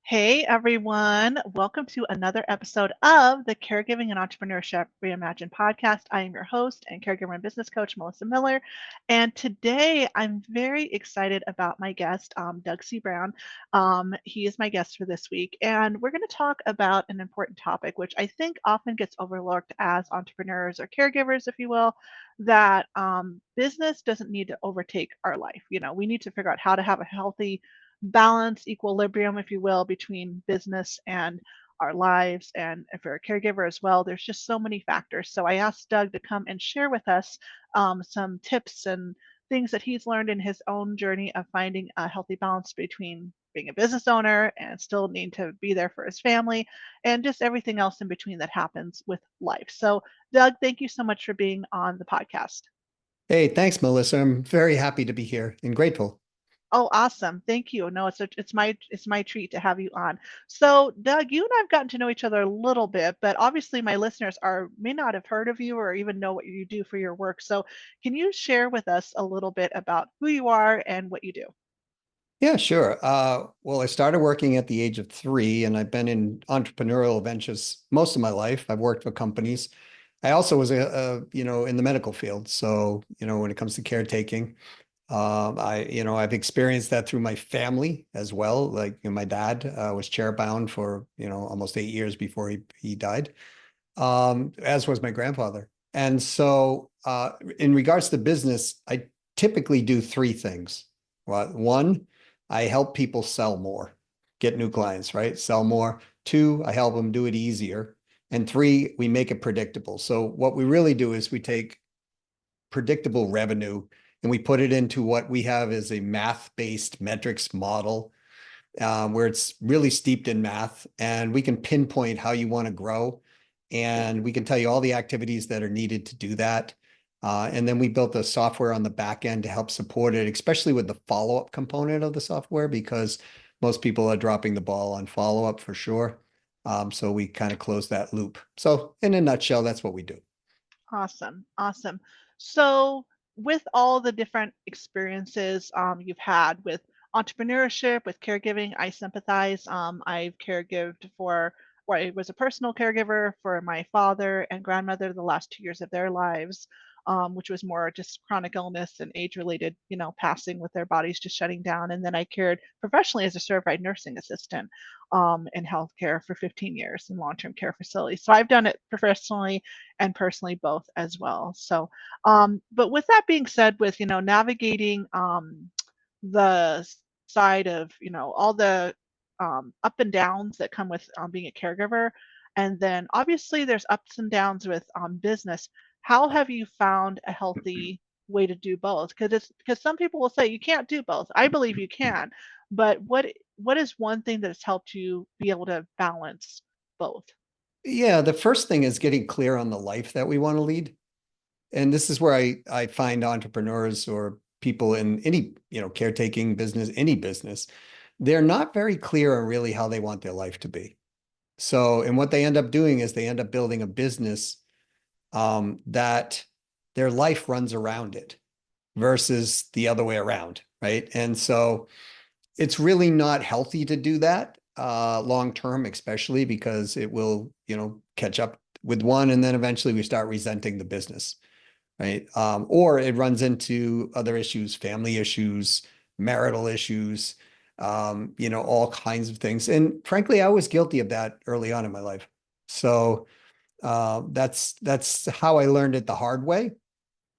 Hey everyone, welcome to another episode of the Caregiving and Entrepreneurship Reimagined podcast. I am your host and caregiver and business coach, Melissa Miller. And today I'm very excited about my guest, Doug C. Brown. He is my guest for this week. And we're going to talk about an important topic, which I think often gets overlooked as entrepreneurs or caregivers, if you will, that business doesn't need to overtake our life. We need to figure out how to have a healthy balance, equilibrium, if you will, between business and our lives. And if you're a caregiver as well, there's just so many factors. So I asked Doug to come and share with us some tips and things that he's learned in his own journey of finding a healthy balance between being a business owner and still needing to be there for his family and just everything else in between that happens with life. So, Doug, thank you so much for being on the podcast. Hey, thanks, Melissa. I'm very happy to be here and grateful. Oh, awesome. Thank you. No, it's my treat to have you on. So, Doug, you and I've gotten to know each other a little bit, but obviously my listeners are may not have heard of you or even know what you do for your work. So, can you share with us a little bit about who you are and what you do? Yeah, sure. Well, I started working at the age of 3, and I've been in entrepreneurial ventures most of my life. I've worked for companies. I also was in the medical field. So, when it comes to caretaking, I've experienced that through my family as well. Like, my dad was chairbound for, almost 8 years before he died, as was my grandfather. And so, in regards to business, I typically do three things. Well, one, I help people sell more, get new clients, right? Sell more. Two, I help them do it easier. And three, we make it predictable. So what we really do is we take predictable revenue and we put it into what we have as a math-based metrics model, where it's really steeped in math, and we can pinpoint how you want to grow, and we can tell you all the activities that are needed to do that. And then we built the software on the back end to help support it, especially with the follow-up component of the software, because most people are dropping the ball on follow-up for sure. So we kind of close that loop. So in a nutshell, that's what we do. Awesome. Awesome. So, with all the different experiences you've had with entrepreneurship, with caregiving, I sympathize. I've caregived for, or I was a personal caregiver for my father and grandmother the last 2 years of their lives, which was more just chronic illness and age-related, passing with their bodies just shutting down. And then I cared professionally as a certified nursing assistant in healthcare for 15 years in long-term care facilities. So I've done it professionally and personally both as well. So, but with that being said, with navigating the side of all the up and downs that come with being a caregiver, and then obviously there's ups and downs with business. How have you found a healthy way to do both? Because some people will say you can't do both. I believe you can, but what is one thing that has helped you be able to balance both? Yeah, the first thing is getting clear on the life that we want to lead. And this is where I find entrepreneurs or people in any, caretaking business, any business, they're not very clear on really how they want their life to be. So, and what they end up doing is they end up building a business that their life runs around it versus the other way around, right? And so it's really not healthy to do that long term, especially because it will, catch up with one, and then eventually we start resenting the business, right? Or it runs into other issues, family issues, marital issues, all kinds of things. And frankly, I was guilty of that early on in my life. So that's how I learned it the hard way.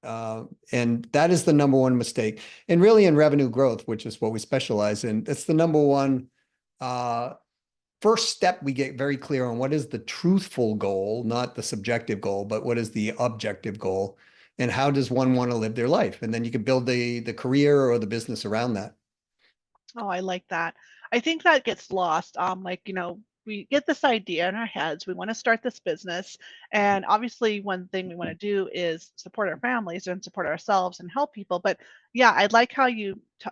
And that is the number one mistake. And really in revenue growth, which is what we specialize in, that's the number one uh, first step. We get very clear on what is the truthful goal, not the subjective goal, but what is the objective goal, and how does one want to live their life? And then you can build the career or the business around that. Oh, I like that. I think that gets lost. Like, we get this idea in our heads. We want to start this business. And obviously, one thing we want to do is support our families and support ourselves and help people. But yeah, I like how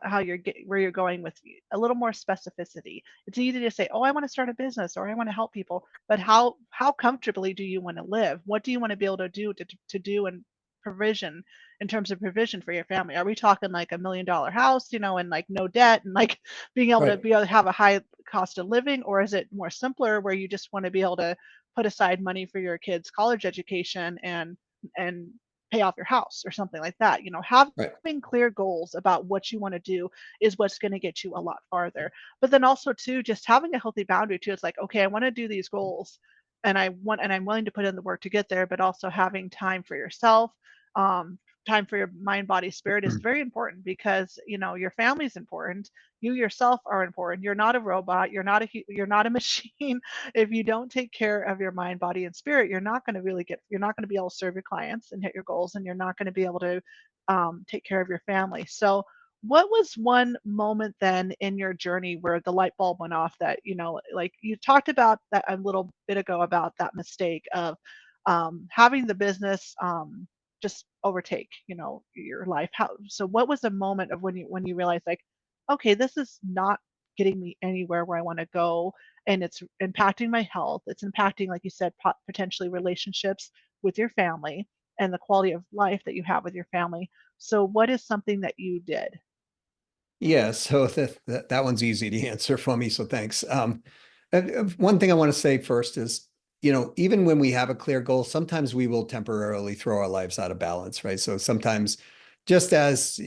how you're where you're going with a little more specificity. It's easy to say, "Oh, I want to start a business or I want to help people," but how comfortably do you want to live? What do you want to be able to do to do and provision in terms of provision for your family? Are we talking like $1 million house, and like no debt and like Right. be able to have a high cost of living, or is it more simpler where you just want to be able to put aside money for your kids' college education and pay off your house or something like that? Right. Having clear goals about what you want to do is what's going to get you a lot farther. But then also too, just having a healthy boundary too. It's like, okay, I want to do these goals and I'm willing to put in the work to get there, but also having time for yourself, um, time for your mind, body, spirit is very important because your family is important. You yourself are important. You're not a robot. You're not a machine. If you don't take care of your mind, body, and spirit, you're not going to be able to serve your clients and hit your goals, and you're not going to be able to take care of your family. So what was one moment then in your journey where the light bulb went off that, like you talked about that a little bit ago about that mistake of having the business just overtake, your life? So what was the moment of when you realized like, okay, this is not getting me anywhere where I want to go, and it's impacting my health. It's impacting, like you said, potentially relationships with your family and the quality of life that you have with your family. So what is something that you did? Yeah, so that one's easy to answer for me, so thanks. One thing I want to say first is, even when we have a clear goal, sometimes we will temporarily throw our lives out of balance, right? So sometimes, just as,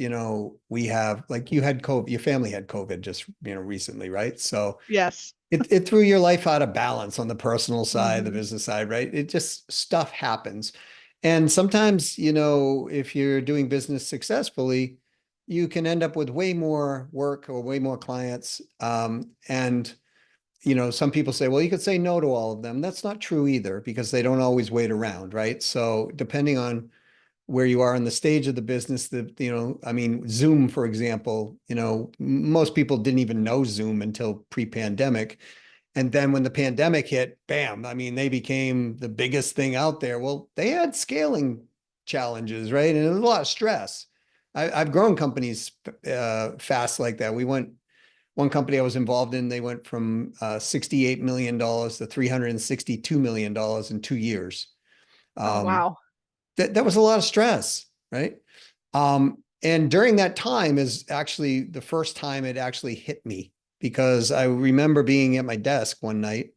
we have, like you had COVID, your family had COVID just, recently, right? So Yes. it threw your life out of balance on the personal side, the Mhm. business side, right? It just stuff happens. And sometimes, if you're doing business successfully, you can end up with way more work or way more clients. And some people say, well, you could say no to all of them. That's not true either because they don't always wait around, right? So depending on where you are in the stage of the business, I mean, Zoom, for example, most people didn't even know Zoom until pre-pandemic. And then when the pandemic hit, bam, I mean, they became the biggest thing out there. Well, they had scaling challenges, right? And there was a lot of stress. I've grown companies fast like that. One company I was involved in, they went from $68 million to $362 million in 2 years. Oh, Um, wow. that was a lot of stress, right? And during that time is actually the first time it actually hit me because I remember being at my desk one night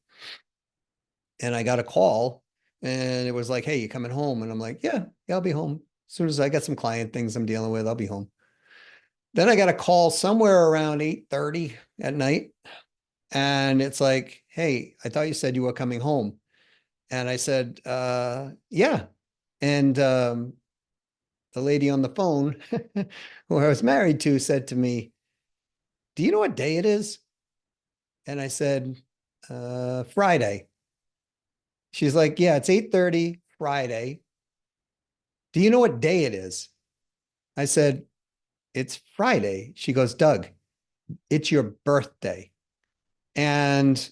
and I got a call and it was like, hey, you coming home? And I'm like, yeah, I'll be home. As soon as I got some client things I'm dealing with, I'll be home. Then I got a call somewhere around 8:30 at night. And it's like, hey, I thought you said you were coming home. And I said, yeah. And the lady on the phone who I was married to said to me, do you know what day it is? And I said, Friday. She's like, yeah, it's 8:30 Friday. Do you know what day it is? I said, it's Friday. She goes, Doug, it's your birthday. And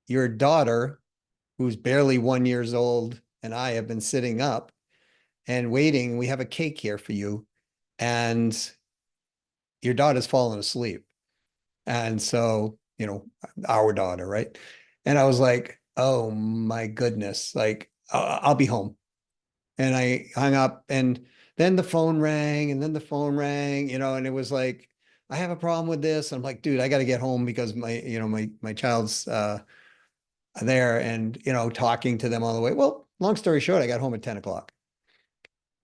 your daughter, who's barely 1 year old, and I have been sitting up and waiting. We have a cake here for you. And your daughter's fallen asleep. And so, our daughter, right? And I was like, oh my goodness, like, I'll be home. And I hung up and then the phone rang and then the phone rang, and it was like, I have a problem with this. I'm like, dude, I got to get home because my child's there and, talking to them all the way. Well, long story short, I got home at 10 o'clock.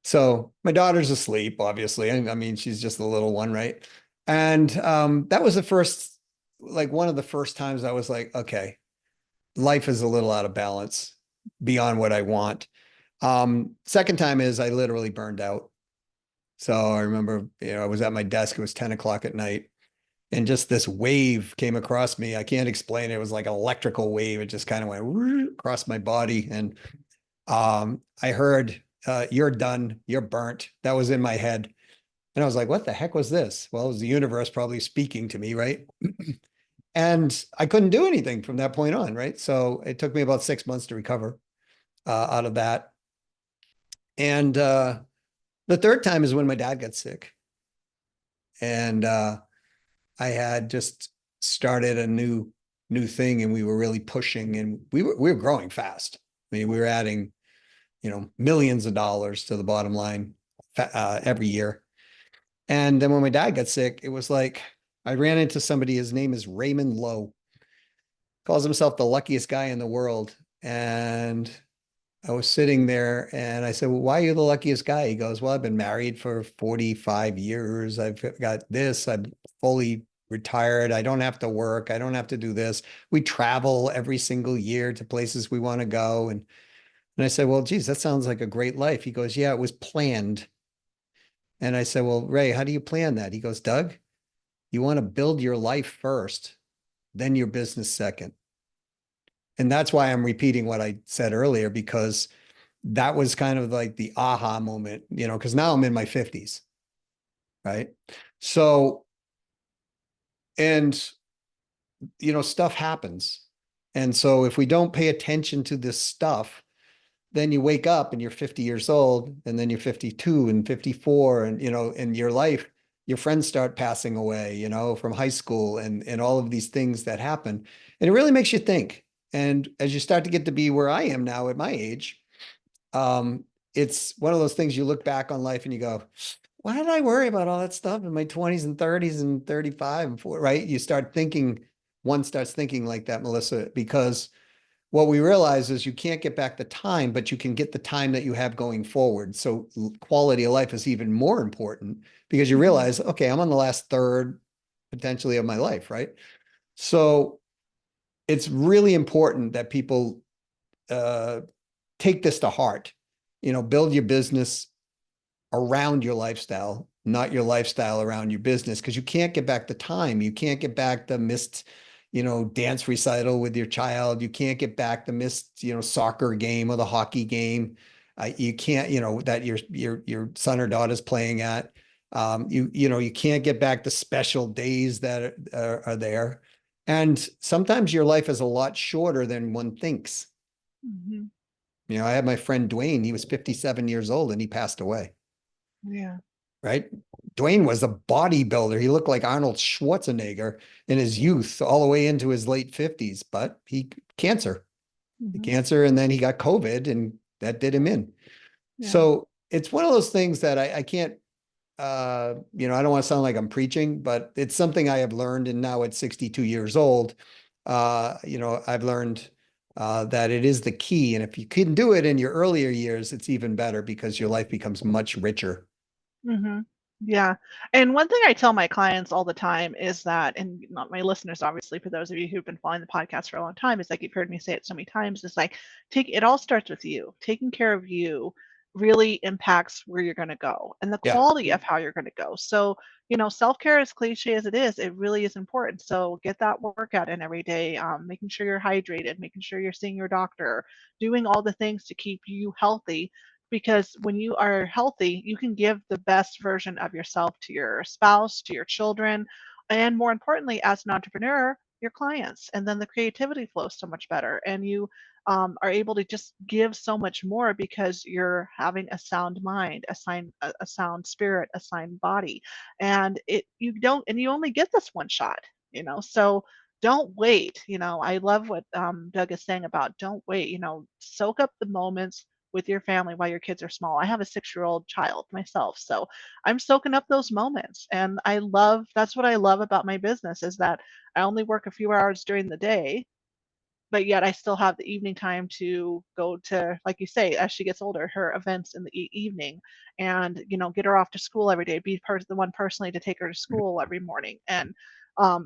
So my daughter's asleep, obviously. I mean, she's just a little one, right? And that was one of the first times I was like, okay, life is a little out of balance beyond what I want. Second time is I literally burned out. So I remember, I was at my desk, it was 10 o'clock at night, and just this wave came across me. I can't explain it. It was like an electrical wave. It just kind of went across my body. And I heard, you're done, you're burnt. That was in my head. And I was like, what the heck was this? Well, it was the universe probably speaking to me, right? And I couldn't do anything from that point on, right? So it took me about 6 months to recover out of that. And the third time is when my dad got sick. And I had just started a new thing and we were really pushing and we were growing fast. I mean, we were adding, millions of dollars to the bottom line every year. And then when my dad got sick, it was like I ran into somebody, his name is Raymond Lowe, calls himself the luckiest guy in the world. And I was sitting there and I said, well, why are you the luckiest guy? He goes, well, I've been married for 45 years. I've got this. I'm fully retired. I don't have to work. I don't have to do this. We travel every single year to places we want to go. And I said, well, geez, that sounds like a great life. He goes, yeah, it was planned. And I said, well, Ray, how do you plan that? He goes, Doug, you want to build your life first, then your business second. And that's why I'm repeating what I said earlier, because that was kind of like the aha moment, because now I'm in my 50s, right? So, and, stuff happens. And so if we don't pay attention to this stuff, then you wake up and you're 50 years old, and then you're 52 and 54, and, in your life, your friends start passing away, from high school and all of these things that happen. And it really makes you think. And as you start to get to be where I am now at my age, um, it's one of those things you look back on life and you go, why did I worry about all that stuff in my 20s and 30s and 35 and 40, right? One starts thinking like that, Melissa, because what we realize is you can't get back the time, but you can get the time that you have going forward. So quality of life is even more important because you Mhm. realize, okay, I'm on the last third potentially of my life, right? So it's really important that people uh, take this to heart. Build your business around your lifestyle, not your lifestyle around your business, because you can't get back the time. You can't get back the missed, dance recital with your child. You can't get back the missed, soccer game or the hockey game. You can't, that your son or daughter's playing at. You can't get back the special days that are there. And sometimes your life is a lot shorter than one thinks. Mhm. I had my friend Dwayne, he was 57 years old and he passed away, Yeah. right? Dwayne was a bodybuilder. He looked like Arnold Schwarzenegger in his youth, all the way into his late 50s, but cancer, Mhm. cancer, and then he got COVID and that did him in. Yeah. So it's one of those things that I can't, I don't want to sound like I'm preaching, but it's something I have learned. And now at 62 years old, I've learned that it is the key. And if you can do it in your earlier years, it's even better because your life becomes much richer. Mhm. Yeah. And one thing I tell my clients all the time is that, and not my listeners, obviously, for those of you who've been following the podcast for a long time, is like you've heard me say it so many times, is like it all starts with you. Taking care of you really impacts where you're going to go and the Yeah. quality of how you're going to go. So, self-care, as cliche as it is, it really is important. So get that workout in every day, making sure you're hydrated, making sure you're seeing your doctor, doing all the things to keep you healthy, because when you are healthy, you can give the best version of yourself to your spouse, to your children, and more importantly, as an entrepreneur, your clients. And then the creativity flows so much better, and you are able to just give so much more because you're having a sound mind, a sound spirit, a sound body, and you only get this one shot. So don't wait. I love what Doug is saying about don't wait. Soak up the moments with your family while your kids are small. I have a 6-year-old child myself, so I'm soaking up those moments, and that's what I love about my business, is that I only work a few hours during the day, but yet I still have the evening time to go to, like you say, as she gets older, her events in the evening, and get her off to school every day, be the one personally to take her to school every morning, and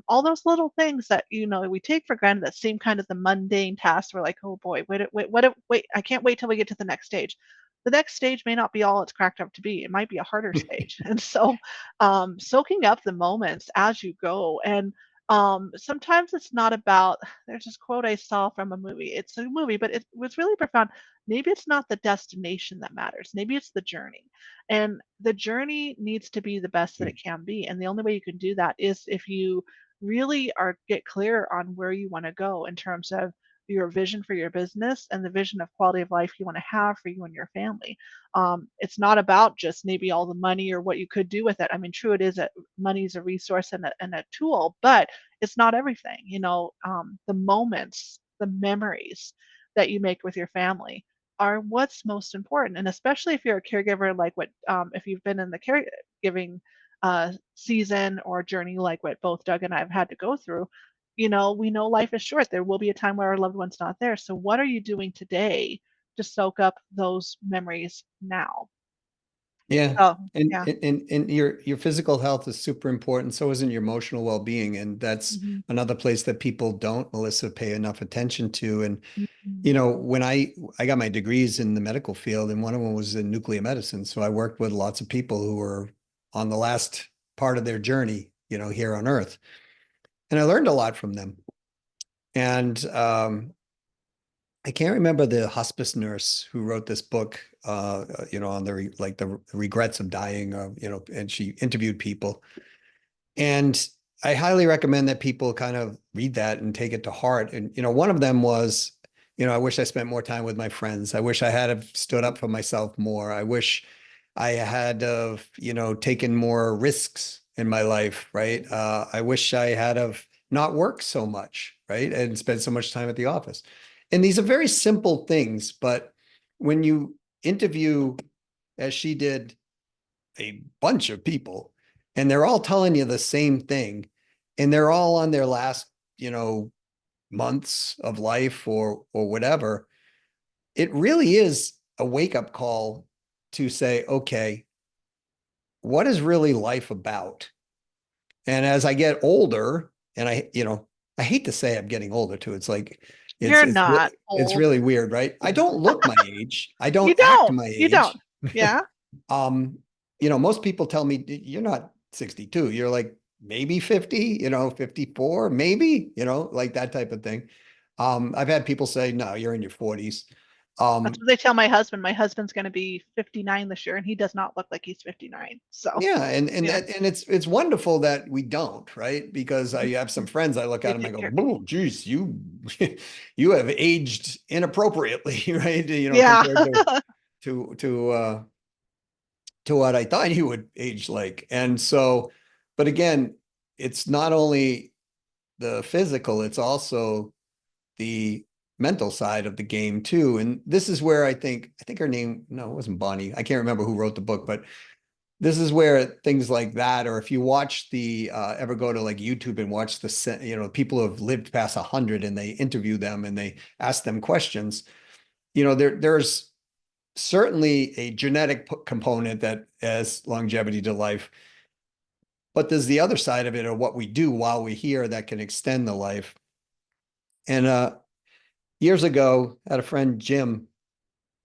all those little things that we take for granted that seem kind of the mundane tasks. We're like, oh boy, wait, I can't wait till we get to the next stage. The next stage may not be all it's cracked up to be. It might be a harder stage, and so soaking up the moments as you go, and sometimes it's not about, there's this quote I saw from a movie. It's a movie, but it was really profound. Maybe it's not the destination that matters. Maybe it's the journey. And the journey needs to be the best that it can be. And the only way you can do that is if you really get clear on where you want to go in terms of your vision for your business and the vision of quality of life you want to have for you and your family. It's not about just maybe all the money or what you could do with it. I mean, true, it is that money is a resource and a tool, but it's not everything. The moments, the memories that you make with your family. are what's most important. And especially if you're a caregiver, like what, if you've been in the caregiving season or journey, like what both Doug and I have had to go through, we know life is short. There will be a time where our loved one's not there. So, what are you doing today to soak up those memories now? Yeah. Oh, And, yeah. and your physical health is super important. So isn't your emotional well-being. And that's Hmm. another place that people don't, Melissa, pay enough attention to. And, Hmm. when I got my degrees in the medical field, and one of them was in nuclear medicine. So I worked with lots of people who were on the last part of their journey, here on Earth. And I learned a lot from them. And I can't remember the hospice nurse who wrote this book, on the regrets of dying, and she interviewed people. And I highly recommend that people kind of read that and take it to heart. And, one of them was, I wish I spent more time with my friends. I wish I had have stood up for myself more. I wish I had of, taken more risks in my life, right? I wish I had of not worked so much, right? And spent so much time at the office. And these are very simple things, but when you interview, as she did, a bunch of people, and they're all telling you the same thing, and they're all on their last, months of life or whatever, it really is a wake-up call to say, okay, what is really life about? And as I get older, and I hate to say I'm getting older too. It's like it's You're it's not it's old. really weird, right? I don't look my age. I You don't act don't. my You don't. age. Yeah. Um, most people tell me you're not 62. You're like maybe 50, 54, maybe, like that type of thing. I've had people say, no, you're in your 40s. That's Um, what they tell my husband. My husband's going to be 59 this year, and he does not look like he's 59. So, yeah, and yeah, that and it's wonderful that we don't, right? Because I have some friends, I look at they them, I take go, care. "Oh, geez, you you have aged inappropriately," right? Yeah. Compared to to uh to what I thought you would age like. And so, but again, it's not only the physical, it's also the mental side of the game too. And this is where I think her name, no, it wasn't Bonnie. I can't remember who wrote the book, but this is where things like that, or if you watch ever go to like YouTube and watch people who have lived past 100 and they interview them and they ask them questions, there's certainly a genetic component that has longevity to life. But there's the other side of it, or what we do while we're here that can extend the life. And years ago, I had a friend, Jim,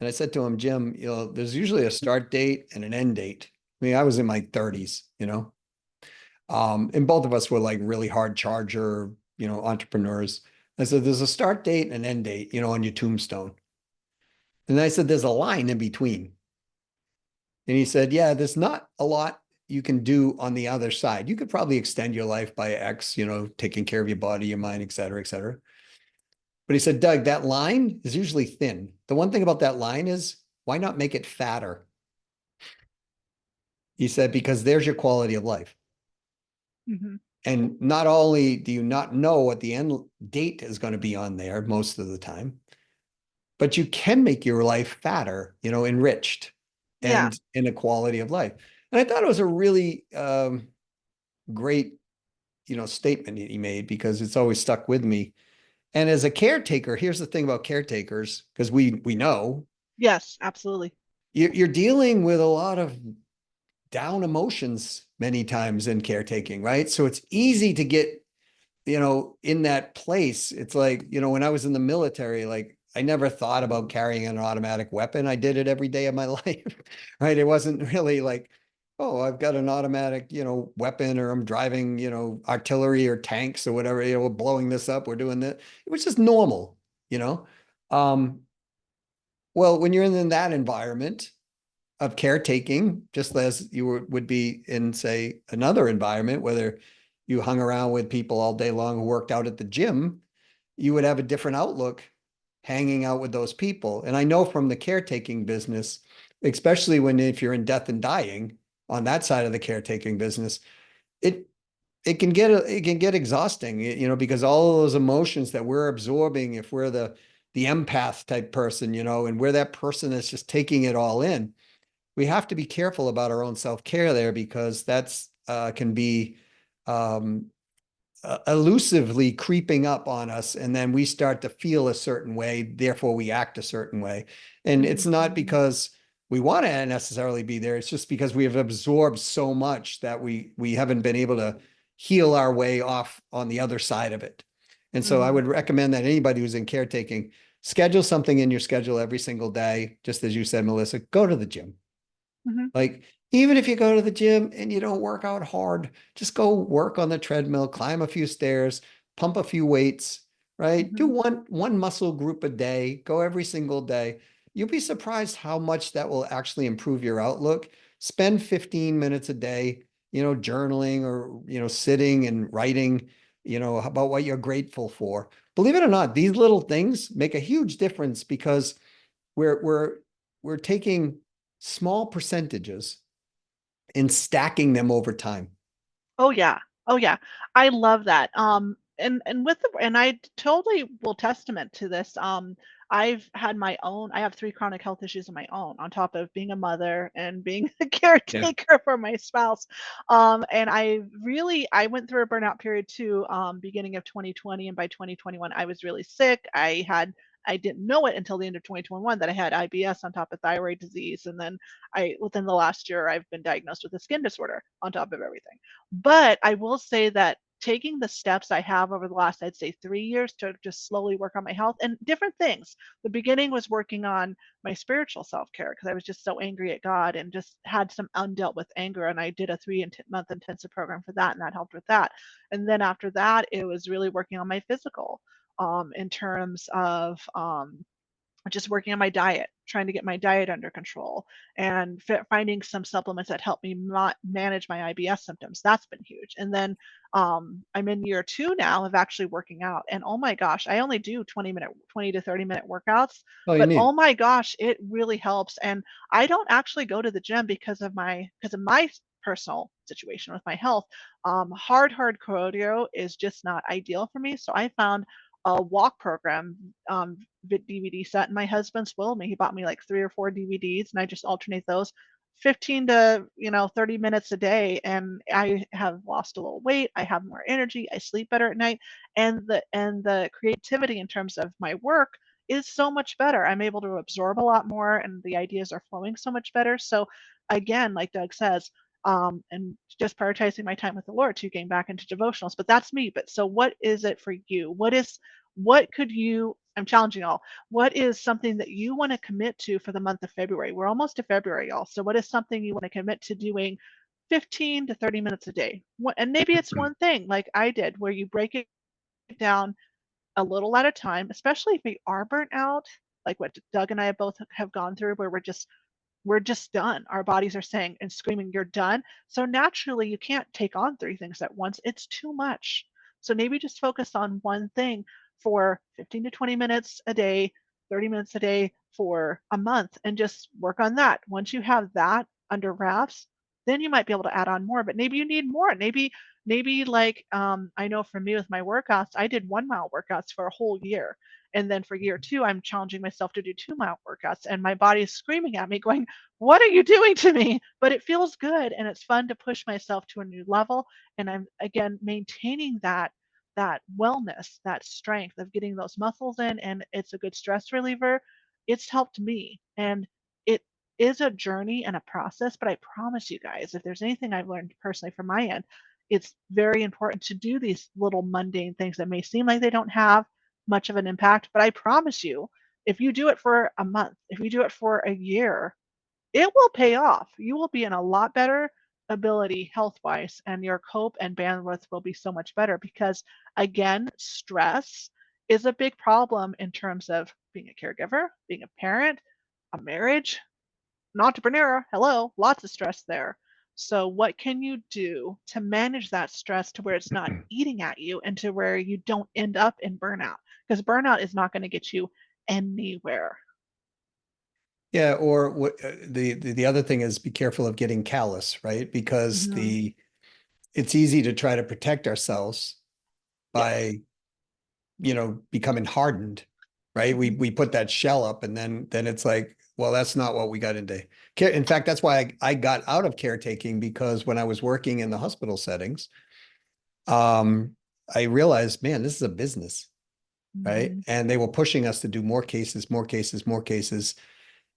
and I said to him, Jim, there's usually a start date and an end date. I mean, I was in my 30s, and both of us were like really hard charger, entrepreneurs. I said, there's a start date and an end date, on your tombstone. And I said, there's a line in between. And he said, yeah, there's not a lot you can do on the other side. You could probably extend your life by X, taking care of your body, your mind, et cetera, et cetera. But he said, Doug, that line is usually thin. The one thing about that line is why not make it fatter? He said, because there's your quality of life. Hmm. And not only do you not know what the end date is going to be on there most of the time, but you can make your life fatter, enriched Yeah. and in a quality of life. And I thought it was a really great, statement he made because it's always stuck with me. And as a caretaker, here's the thing about caretakers, because we know Yes, absolutely. you're dealing with a lot of down emotions many times in caretaking, right? So it's easy to get, in that place. It's like, when I was in the military, like I never thought about carrying an automatic weapon. I did it every day of my life, right? It wasn't really like, oh, I've got an automatic, weapon, or I'm driving, artillery or tanks or whatever, we're blowing this up, we're doing that. It was just normal, you know? Um, well, when you're in that environment, of caretaking, just as you would be in, say, another environment, whether you hung around with people all day long who worked out at the gym, you would have a different outlook hanging out with those people. And I know from the caretaking business, especially if you're in death and dying on that side of the caretaking business, it it can get exhausting, because all of those emotions that we're absorbing, if we're the the empath type person, and where that person is just taking it all in. We have to be careful about our own self-care there, because that's can be um, elusively creeping up on us, and then we start to feel a certain way, therefore we act a certain way. And it's not Mhm. because we want to necessarily be there, it's just because we have absorbed so much that we haven't been able to heal our way off on the other side of it. And so I Mhm. would recommend that anybody who's in caretaking, schedule something in your schedule every single day. Just as you said, Melissa, go to the gym. Mhm. Like, even if you go to the gym and you don't work out hard, just go work on the treadmill, climb a few stairs, pump a few weights, right? Do Mhm. one muscle group a day, go every single day. You'll be surprised how much that will actually improve your outlook. Spend 15 minutes a day, journaling, or, sitting and writing, about what you're grateful for. Believe it or not, these little things make a huge difference, because we're we're we're taking small percentages and stacking them over time. Oh yeah. Oh yeah. I love that. And with the and I totally will testament to this. I have three chronic health issues of my own, on top of being a mother and being a Yeah. caretaker for my spouse. And I went through a burnout period too, beginning of 2020, and by 2021 I was really sick. I didn't know it until the end of 2021 that I had IBS on top of thyroid disease, and then within the last year I've been diagnosed with a skin disorder on top of everything. But I will say that taking the steps I have over the last, I'd say 3 years, to just slowly work on my health and different things. The beginning was working on my spiritual self-care, because I was just so angry at God and just had some undealt with anger. And I did a 3-month intensive program for that, and that helped with that. And then after that, it was really working on my physical, in terms of just working on my diet, trying to get my diet under control, and finding some supplements that help me manage my IBS symptoms. That's been huge. And then I'm in year 2 now of actually working out. And oh my gosh, I only do 20 to 30-minute workouts, Oh, you but oh need. my gosh, it really helps. And I don't actually go to the gym because of my personal situation with my health. Hard cardio is just not ideal for me. So I found a walk program, DVD set, and my husband spoiled me. He bought me like 3 or 4 DVDs, and I just alternate those 15 to 30 minutes a day, and I have lost a little weight. I have more energy. I sleep better at night, and the creativity in terms of my work is so much better. I'm able to absorb a lot more, and the ideas are flowing so much better. So again, like Doug says, and just prioritizing my time with the Lord, to getting back into devotionals. But that's me. But so what is it for you? What could you, I'm challenging y'all, what is something that you want to commit to for the month of February? We're almost to February, y'all. So what is something you want to commit to doing 15 to 30 minutes a day? And maybe it's one thing like I did, where you break it down a little at a time, especially if we are burnt out, like what Doug and I both have gone through, where we're just done. Our bodies are saying and screaming, you're done. So naturally, you can't take on 3 things at once. It's too much. So maybe just focus on one thing for 15 to 20 minutes a day, 30 minutes a day for a month, and just work on that. Once you have that under wraps, then you might be able to add on more. But maybe you need more. Maybe like I know for me with my workouts, I did 1 mile workouts for a whole year. And then for year 2, I'm challenging myself to do 2 mile workouts. And my body is screaming at me, going, what are you doing to me? But it feels good, and it's fun to push myself to a new level. And I'm again maintaining that wellness, that strength of getting those muscles in, and it's a good stress reliever. It's helped me. And it is a journey and a process, but I promise you guys, if there's anything I've learned personally from my end, it's very important to do these little mundane things that may seem like they don't have much of an impact. But I promise you, if you do it for a month, if you do it for a year, it will pay off. You will be in a lot better ability health wise, and your cope and bandwidth will be so much better, because, again, stress is a big problem in terms of being a caregiver, being a parent, a marriage, an entrepreneur. Hello, lots of stress there. So, what can you do to manage that stress to where it's not eating at you, and to where you don't end up in burnout? Because burnout is not going to get you anywhere. Yeah, or what the other thing is, be careful of getting callous, right? Because Hmm. it's easy to try to protect ourselves Yes. by, becoming hardened. right? We Mhm. we put that shell up, and then it's like, well, that's not what we got into care. In fact, that's why I got out of caretaking, because when I was working in the hospital settings, um, I realized, man, this is a business, right? Mhm. And they were pushing us to do more cases, more cases, more cases.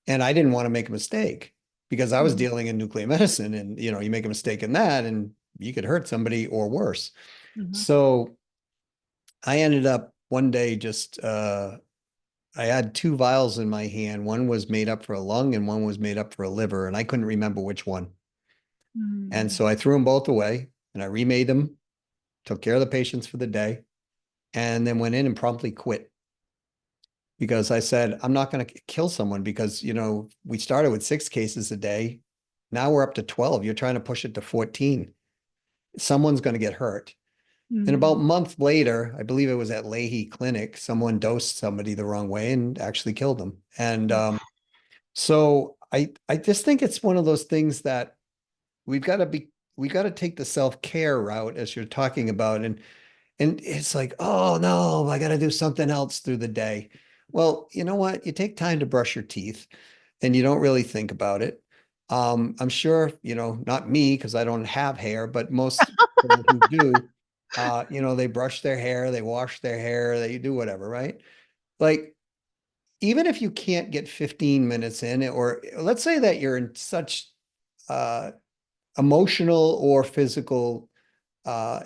And I didn't want to make a mistake because I was Mhm. dealing in nuclear medicine, and you make a mistake in that and you could hurt somebody or worse. Mhm. So I ended up one day just I had two vials in my hand. One was made up for a lung and one was made up for a liver, and I couldn't remember which one. And Mhm. so I threw them both away and I remade them, took care of the patients for the day, and then went in and promptly quit because I said, I'm not going to kill someone because, we started with 6 cases a day. Now we're up to 12. You're trying to push it to 14. Someone's going to get hurt. And about a Mhm. month later, I believe it was at Leahy Clinic, someone dosed somebody the wrong way and actually killed them. And so I just think it's one of those things that we've got to be we got to take the self-care route as you're talking about. And it's like, oh no, I got to do something else through the day. Well, you know what? You take time to brush your teeth and you don't really think about it. I'm sure, not me because I don't have hair, but most people who do, they brush their hair, they wash their hair, they do whatever, right? Like, even if you can't get 15 minutes in, or let's say that you're in such uh, emotional or physical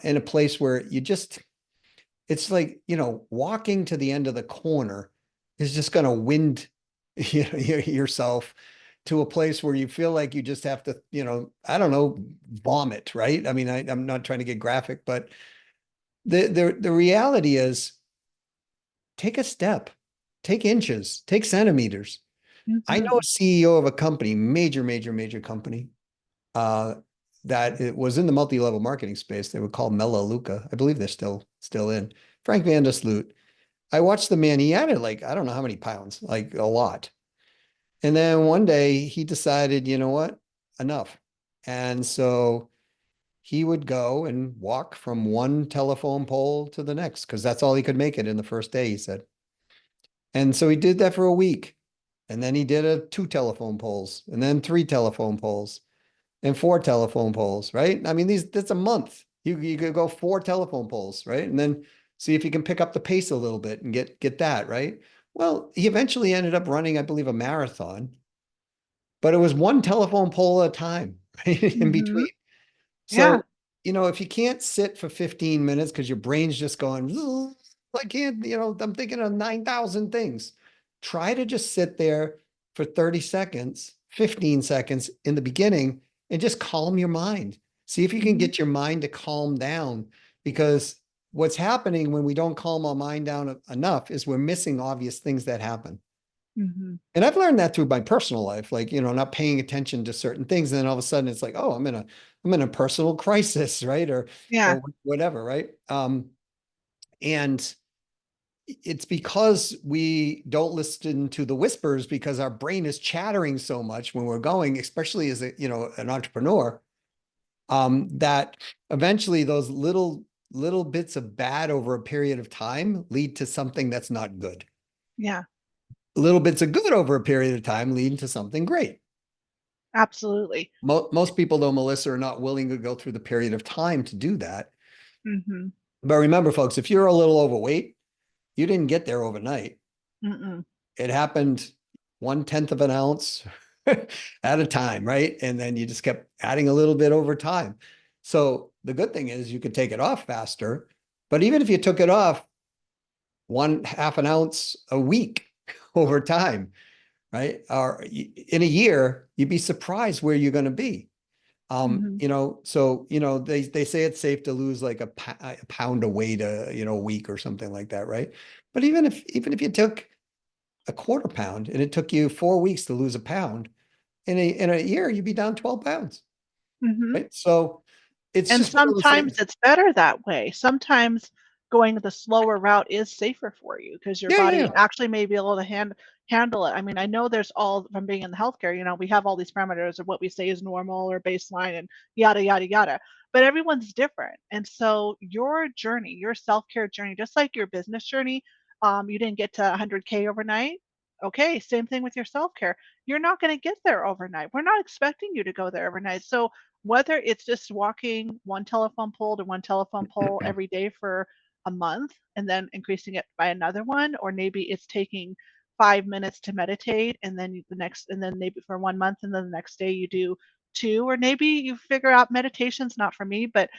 in a place where it's like, walking to the end of the corner is just going to wind yourself to a place where you feel like you just have to, I don't know, vomit, right? I mean, I'm not trying to get graphic, but the reality is take a step, take inches, take centimeters. I know a Mhm. CEO of a company, major, major, major company, uh, that it was in the multi-level marketing space. They were called Melaleuca. I believe they're still in. Frank Van der Sloot. I watched the man. He added like I don't know how many pounds, like a lot. And then one day he decided, you know what, enough. And so he would go and walk from one telephone pole to the next because that's all he could make it in the first day. He said, and so he did that for a week. And then he did a two telephone poles, and then three telephone poles, and four telephone poles, right? I mean, that's a month. You could go four telephone poles, right? And then see if you can pick up the pace a little bit and get that, right? Well, he eventually ended up running, I believe, a marathon, but it was one telephone pole at a time, right? In Mhm. between. Yeah. So, if you can't sit for 15 minutes because your brain's just going, I can't, I'm thinking of 9,000 things. Try to just sit there for 30 seconds, 15 seconds in the beginning and just calm your mind. See if you can Mhm. get your mind to calm down because what's happening when we don't calm our mind down enough is we're missing obvious things that happen. Mhm. And I've learned that through my personal life, like, not paying attention to certain things. And then all of a sudden it's like, oh, I'm in a personal crisis, right? Yeah. Or whatever, right? And it's because we don't listen to the whispers because our brain is chattering so much when we're going, especially as an entrepreneur, that eventually those little bits of bad over a period of time lead to something that's not good. Yeah. Little bits of good over a period of time lead to something great. Absolutely. Most people, though, Melissa, are not willing to go through the period of time to do that. Mhm. But remember, folks, if you're a little overweight, you didn't get there overnight. Mm-mm. It happened 1/10 of an ounce at a time, right? And then you just kept adding a little bit over time. So the good thing is you could take it off faster. But even if you took it off 1/2 an ounce a week over time, right? Or in a year, you'd be surprised where you're going to be. Mhm. So they say it's safe to lose like a pound of weight a week or something like that, right? But even if you took a quarter pound and it took you 4 weeks to lose a pound, in a year you'd be down 12 pounds, Mhm. right? So it's And just one of those sometimes things. it's better that way. Sometimes going the slower route is safer for you because your Yeah, yeah, body yeah. actually may be able to handle it. I mean, I know there's all from being in the healthcare, we have all these parameters of what we say is normal or baseline and yada yada yada. But everyone's different. And so your journey, your self-care journey, just like your business journey, You didn't get to 100K overnight. Okay, same thing with your self-care. You're not going to get there overnight. We're not expecting you to go there overnight. So whether it's just walking one telephone pole to one telephone pole every day for a month and then increasing it by another one, or maybe it's taking 5 minutes to meditate and then and then maybe for 1 month and then the next day you do two, or maybe you figure out meditation's not for me, but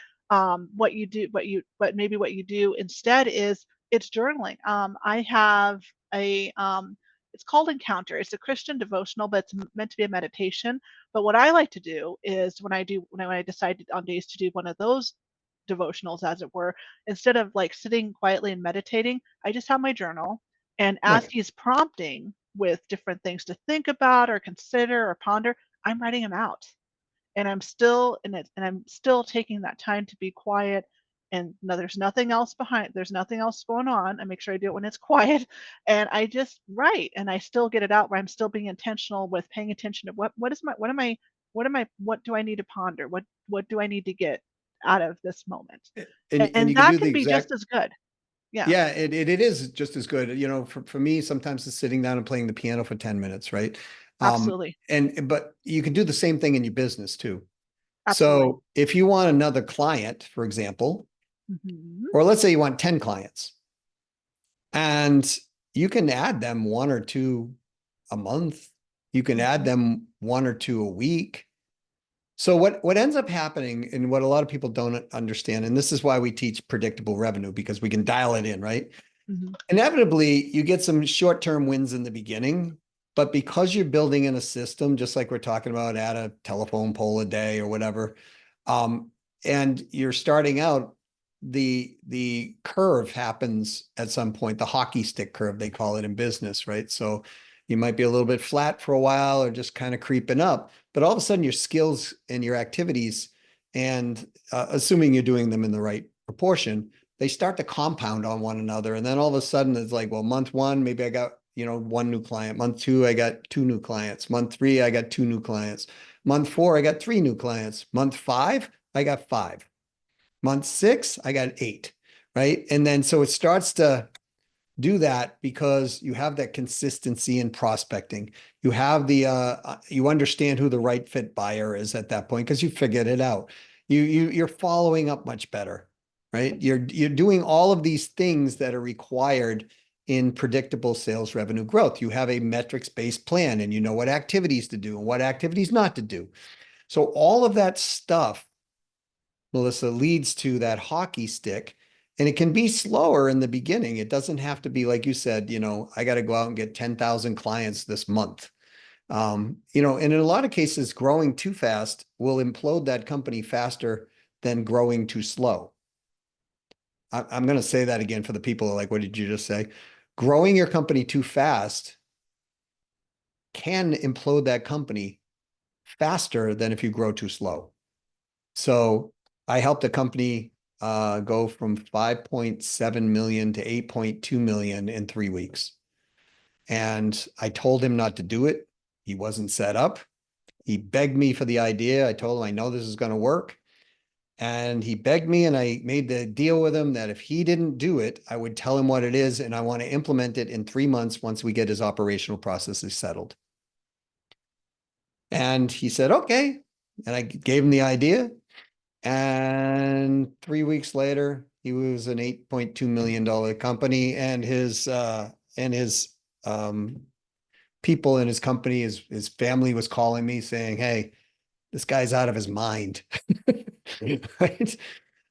what you do instead is it's journaling. I have a it's called Encounter. It's a Christian devotional, but it's meant to be a meditation. But what I like to do is when I decide on days to do one of those devotionals, as it were, instead of like sitting quietly and meditating, I just have my journal. And as Right. he's prompting with different things to think about or consider or ponder, I'm writing them out. And I'm still in it, and I'm still taking that time to be quiet. And no, there's nothing else going on. I make sure I do it when it's quiet. And I just write and I still get it out where I'm still being intentional with paying attention to what do I need to ponder? What do I need to get out of this moment? And And you can that do the can be just exact, as good. Yeah, yeah, it is just as good. For me, sometimes it's sitting down and playing the piano for 10 minutes, right? absolutely. But you can do the same thing in your business too. Absolutely. So if you want another client, for example, Hmm. or let's say you want 10 clients, and you can add them one or two a month, you can add Hmm. them one or two a week. So what ends up happening and what a lot of people don't understand, and this is why we teach predictable revenue, because we can dial it in, right? Hmm. Inevitably, you get some short-term wins in the beginning, but because you're building in a system, just like we're talking about, add a telephone pole a day or whatever, um, and you're starting out, the curve happens at some point, the hockey stick curve, they call it in business, right? So you might be a little bit flat for a while or just kind of creeping up, but all of a sudden your skills and your activities, and assuming you're doing them in the right proportion, they start to compound on one another. And then all of a sudden it's like, well, month one, maybe I got, one new client. Month two, I got two new clients. Month three, I got two new clients. Month four, I got three new clients. Month five, I got five. Month six, I got eight. Right. And then so it starts to do that because you have that consistency in prospecting. You have you understand who the right fit buyer is at that point because you figured it out. You're following up much better, right? You're doing all of these things that are required in predictable sales revenue growth. You have a metrics-based plan and you know what activities to do and what activities not to do. So all of that stuff, Melissa, leads to that hockey stick. And it can be slower in the beginning. It doesn't have to be, like you said, I got to go out and get 10,000 clients this month. And in a lot of cases, growing too fast will implode that company faster than growing too slow. I'm going to say that again for the people who are like, what did you just say? Growing your company too fast can implode that company faster than if you grow too slow. So I helped a company go from 5.7 million to 8.2 million in 3 weeks. And I told him not to do it. He wasn't set up. He begged me for the idea. I told him, I know this is going to work. And he begged me, and I made the deal with him that if he didn't do it, I would tell him what it is. And I want to implement it in 3 months once we get his operational processes settled. And he said, okay. And I gave him the idea. And 3 weeks later, he was an $8.2 million company, and his um, people in his company, his family was calling me saying, "Hey, this guy's out of his mind." Right?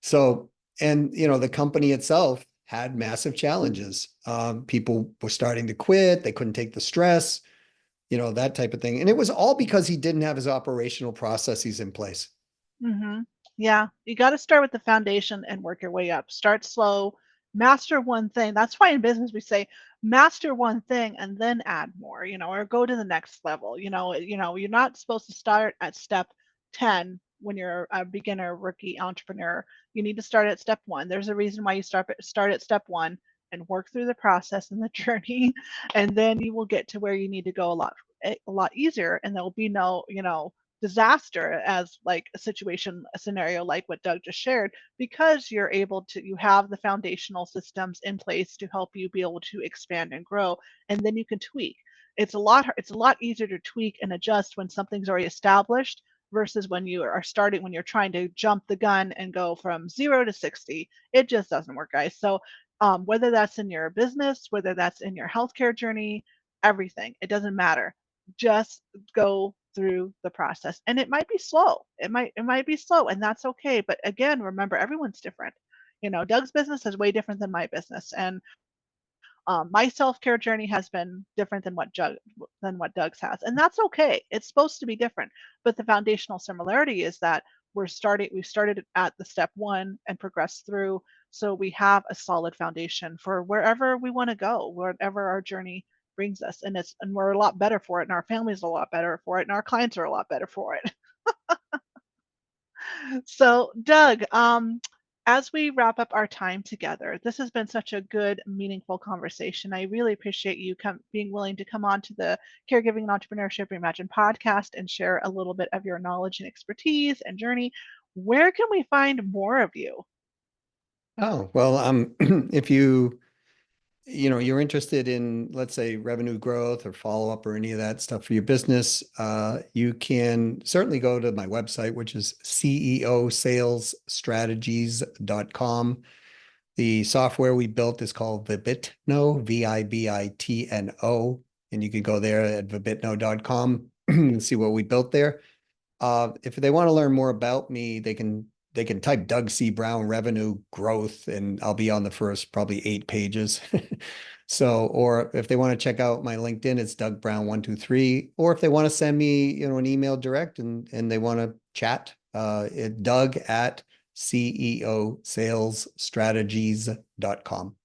So, and the company itself had massive challenges. People were starting to quit; they couldn't take the stress, that type of thing, and it was all because he didn't have his operational processes in place. Hmm. Yeah, you got to start with the foundation and work your way up. Start slow, master one thing. That's why in business we say master one thing and then add more, or go to the next level. You're not supposed to start at step 10 when you're a beginner rookie entrepreneur. You need to start at step 1. There's a reason why you start at step 1 and work through the process and the journey, and then you will get to where you need to go a lot easier, and there will be no, disaster as like a situation, a scenario like what Doug just shared, because you have the foundational systems in place to help you be able to expand and grow, and then you can tweak. It's a lot easier to tweak and adjust when something's already established versus when you're trying to jump the gun and go from 0 to 60. It just doesn't work, guys. So whether that's in your business, whether that's in your healthcare journey, everything, it doesn't matter. Just go through the process, and it might be slow. It might be slow, and that's okay. But again, remember, everyone's different. Doug's business is way different than my business, and my self-care journey has been different than what Doug's has, and that's okay. It's supposed to be different, but the foundational similarity is that we've started at the step one and progressed through, so we have a solid foundation for wherever we want to go, wherever our journey brings us, and we're a lot better for it, and our family's a lot better for it, and our clients are a lot better for it. So, Doug, as we wrap up our time together, this has been such a good, meaningful conversation. I really appreciate you being willing to come on to the Caregiving and Entrepreneurship Reimagined podcast and share a little bit of your knowledge and expertise and journey. Where can we find more of you? Oh, well, if you're interested in, let's say, revenue growth or follow up or any of that stuff for your business, you can certainly go to my website, which is ceosalesstrategies.com. The software we built is called Vibitno, Vibitno, and you can go there at vibitno.com and see what we built there. If they want to learn more about me, they can type Doug C. Brown revenue growth, and I'll be on the first probably 8 pages. So, or if they want to check out my LinkedIn, it's Doug Brown 123. Or if they want to send me, an email direct and they want to chat, Doug at ceosalesstrategies.com.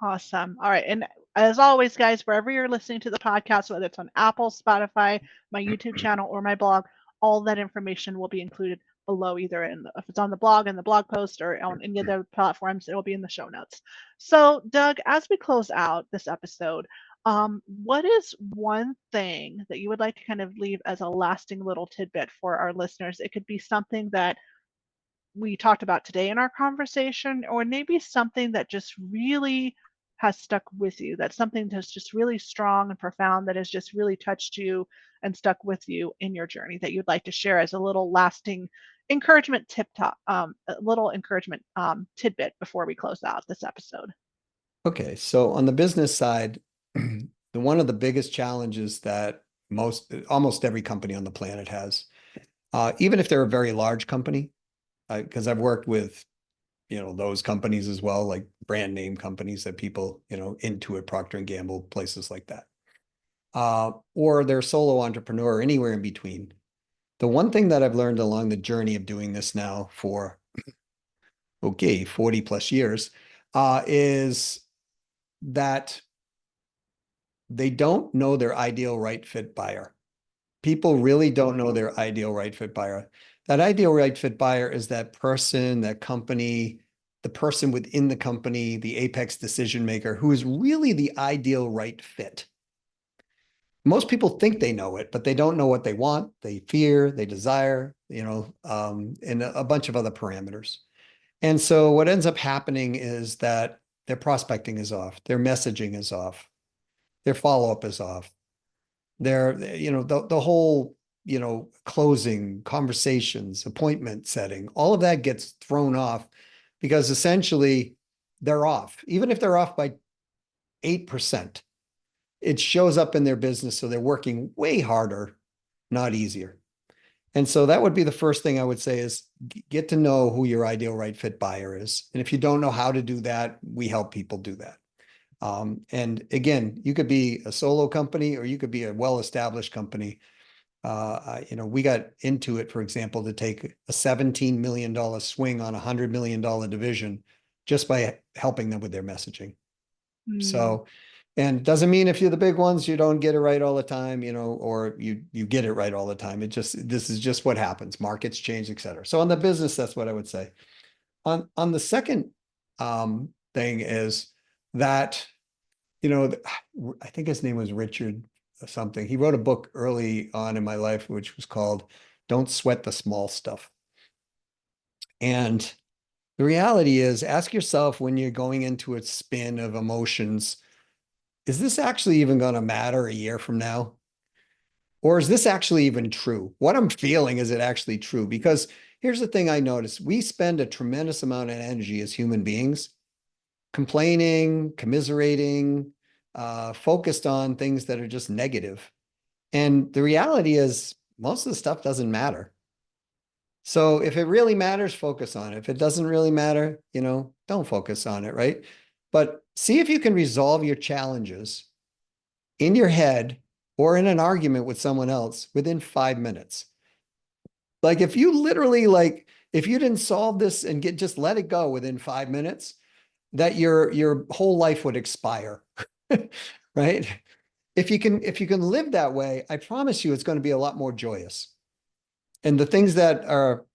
Awesome. All right. And as always, guys, wherever you're listening to the podcast, whether it's on Apple, Spotify, my YouTube channel, or my blog, all that information will be included below, either if it's on the blog and the blog post or on any other platforms, it will be in the show notes. So, Doug, as we close out this episode, what is one thing that you would like to kind of leave as a lasting little tidbit for our listeners? It could be something that we talked about today in our conversation, or maybe something that just really has stuck with you, that's something that's just really strong and profound, that has just really touched you and stuck with you in your journey, that you'd like to share as a little lasting encouragement a little encouragement tidbit before we close out this episode. Okay, so on the business side, one of the biggest challenges that almost every company on the planet has, even if they're a very large company, because I've worked with, those companies as well, like brand name companies that people, Intuit, Procter and Gamble, places like that, or they're solo entrepreneur, anywhere in between. The one thing that I've learned along the journey of doing this now for, 40 plus years, is that they don't know their ideal right fit buyer. People really don't know their ideal right fit buyer. That ideal right fit buyer is that person, that company, the person within the company, the apex decision maker, who is really the ideal right fit. Most people think they know it, but they don't know what they want, they fear, they desire, and a bunch of other parameters. And so what ends up happening is that their prospecting is off, their messaging is off, their follow-up is off. The whole, closing, conversations, appointment setting, all of that gets thrown off because essentially they're off. Even if they're off by 8%, it shows up in their business. So they're working way harder, not easier. And so that would be the first thing I would say is get to know who your ideal right fit buyer is. And if you don't know how to do that, we help people do that. And again, you could be a solo company or you could be a well-established company. We got Intuit, for example, to take a $17 million swing on a $100 million division just by helping them with their messaging. So, and doesn't mean if you're the big ones, you don't get it right all the time, or you get it right all the time. This is just what happens. Markets change, et cetera. So on the business, that's what I would say. On the second thing is that, I think his name was Richard something. He wrote a book early on in my life, which was called Don't sweat the small stuff. And the reality is, ask yourself when you're going into a spin of emotions, is this actually even going to matter a year from now? Or is this actually even true? What I'm feeling, is it actually true? Because here's the thing I noticed. We spend a tremendous amount of energy as human beings complaining, commiserating, focused on things that are just negative. And the reality is, most of the stuff doesn't matter. So if it really matters, focus on it. If it doesn't really matter, don't focus on it, right? But see if you can resolve your challenges in your head or in an argument with someone else within 5 minutes. Like if you literally if you didn't solve this and just let it go within 5 minutes, that your whole life would expire. Right? If you can live that way, I promise you it's going to be a lot more joyous. And the things that are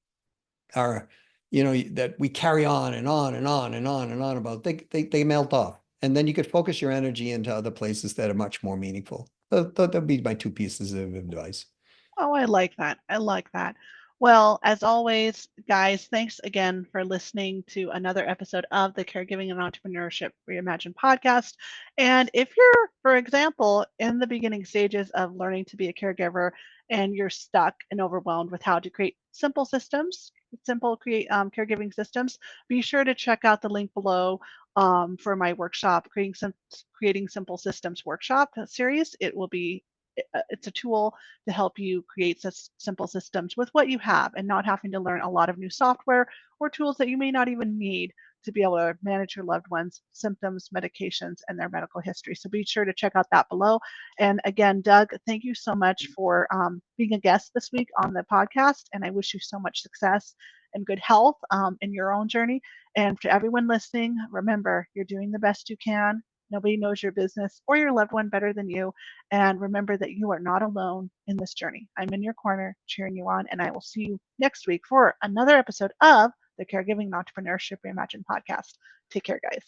that we carry on and on and on and on and on about, they melt off. And then you could focus your energy into other places that are much more meaningful. That'd be my two pieces of advice. Oh, I like that. I like that. Well, as always, guys, thanks again for listening to another episode of the Caregiving and Entrepreneurship Reimagined podcast. And if you're, for example, in the beginning stages of learning to be a caregiver and you're stuck and overwhelmed with how to create simple systems, simple create caregiving systems, be sure to check out the link below for my workshop, creating simple systems workshop series. It's a tool to help you create such simple systems with what you have and not having to learn a lot of new software or tools that you may not even need to be able to manage your loved ones' symptoms, medications, and their medical history. So be sure to check out that below. And again, Doug, thank you so much for being a guest this week on the podcast. And I wish you so much success and good health in your own journey. And to everyone listening, remember, you're doing the best you can. Nobody knows your business or your loved one better than you. And remember that you are not alone in this journey. I'm in your corner cheering you on, and I will see you next week for another episode of the Caregiving and Entrepreneurship Reimagined podcast. Take care, guys.